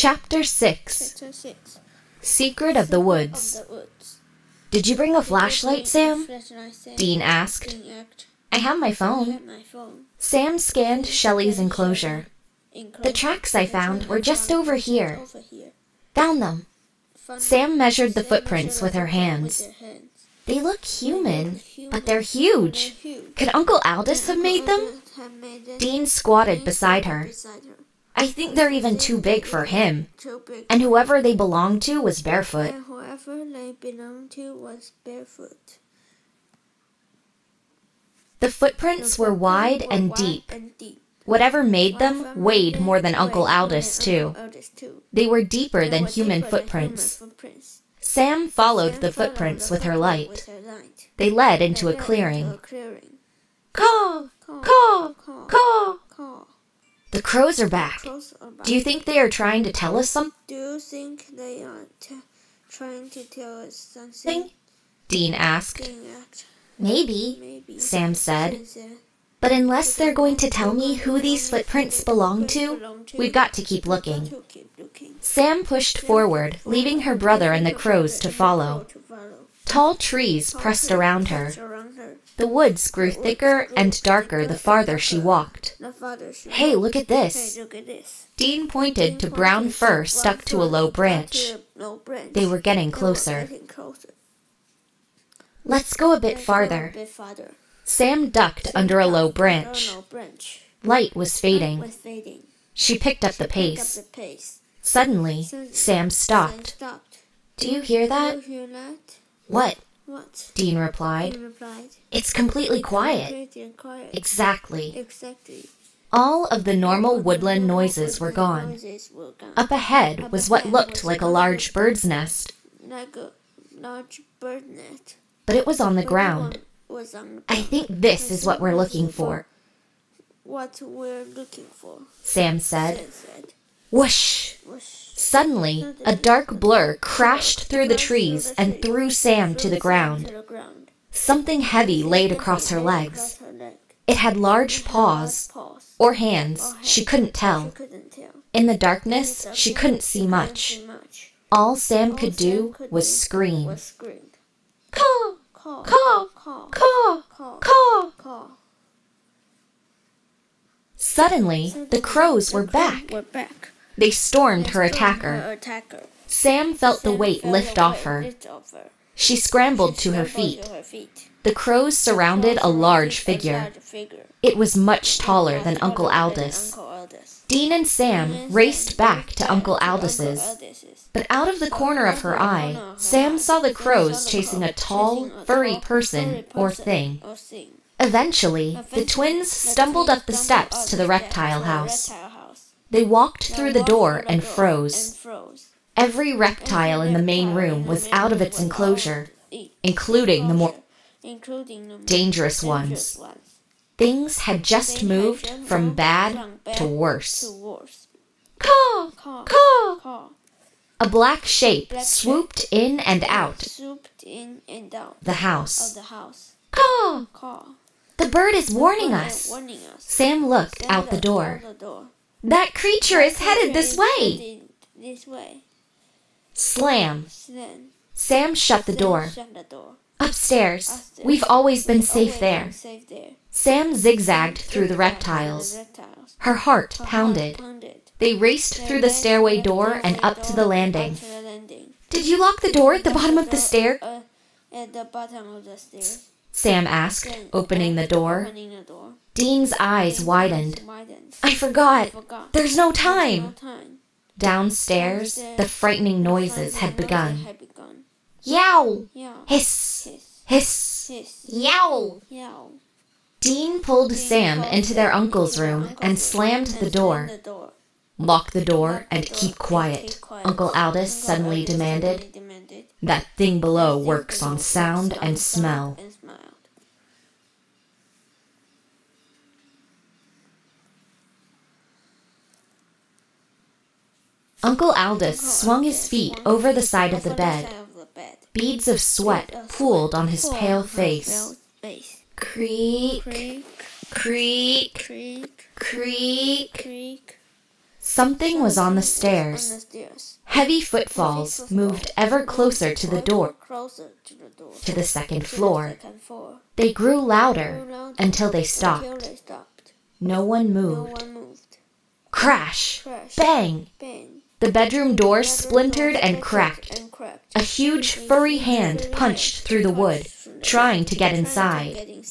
Chapter 6. Secret of the Woods. Did you bring a flashlight, Sam? Dean asked. I have my phone. Sam scanned Shelley's enclosure. The tracks I found were just over here. Found them. Sam measured the footprints with her hands. They look human, but they're huge. Could Uncle Aldous have made them? Dean squatted beside her. I think they're even too big for him. And whoever they belonged to was barefoot. The footprints were wide and deep. Whatever made them weighed more than Uncle Aldous, too. They were deeper than human footprints. Sam followed the footprints with her light. They led into a clearing. Caw! Caw! Caw! The crows are back. Do you think they are trying to tell us something? Do you think they are trying to tell us something? Dean asked. Maybe, Sam said. But unless they're going to tell me who these footprints belong to, we've got to keep looking. Sam pushed forward, leaving her brother and the crows to follow. Tall trees pressed around her. The woods grew thicker and darker the farther she walked. Hey, look at this. Dean pointed to brown fur stuck to a low branch. They were getting closer. Let's go a bit farther. Sam ducked under a low branch. Light was fading. She picked up the pace. Suddenly, Sam stopped. Do you hear that? What? Dean replied. It's completely quiet. Exactly. All of the normal woodland noises were gone. Up ahead was what looked like a large bird's nest. But it was on the ground. I think this is what we're looking for. Sam said. Whoosh! Suddenly, a dark blur crashed through the trees and threw Sam to the ground. Something heavy laid across her legs. It had large paws, or hands, she couldn't tell. In the darkness, she couldn't see much. All Sam could do was scream. Caw! Caw! Caw! Caw! Suddenly, the crows were back. They stormed her attacker. Sam felt the weight lift off her. She scrambled to her feet. The crows surrounded a large figure. It was much taller than Uncle Aldous. Dean and Sam raced back to Uncle Aldis's. But out of the corner of her eye, Sam saw the crows chasing a tall, furry person or thing. Eventually, the twins stumbled up the steps to the reptile house. They walked through the door and froze. Every reptile in the main room was out of its enclosure, including the more dangerous ones. Things had just moved from bad to worse. Caw! Caw! A black shape swooped in and out the house. Caw! The bird is warning us. Sam looked out the door. That creature is headed this way. Slam. Sam shut the door. Upstairs. We've always been safe there. Sam zigzagged through the reptiles. Her heart pounded. They raced through the stairway door and up to the landing. Did you lock the door at the bottom of the stair? Sam asked, opening the door. Dean's eyes widened. I forgot. There's no time. Downstairs, the frightening noises had begun. Yow! Hiss! Hiss! Yow! Dean pulled Sam into their uncle's room and slammed the door. Lock the door and keep quiet, Uncle Aldous suddenly demanded. That thing below works on sound and smell. Uncle Aldous swung his feet over the side of the bed. Beads of sweat pooled on his pale face. Creak, creak, creak. Something was on the stairs. Heavy footfalls moved ever closer to the door, to the second floor. They grew louder until they stopped. No one moved. Crash! Bang! The bedroom door splintered and cracked. A huge furry hand punched through the wood, trying to get inside.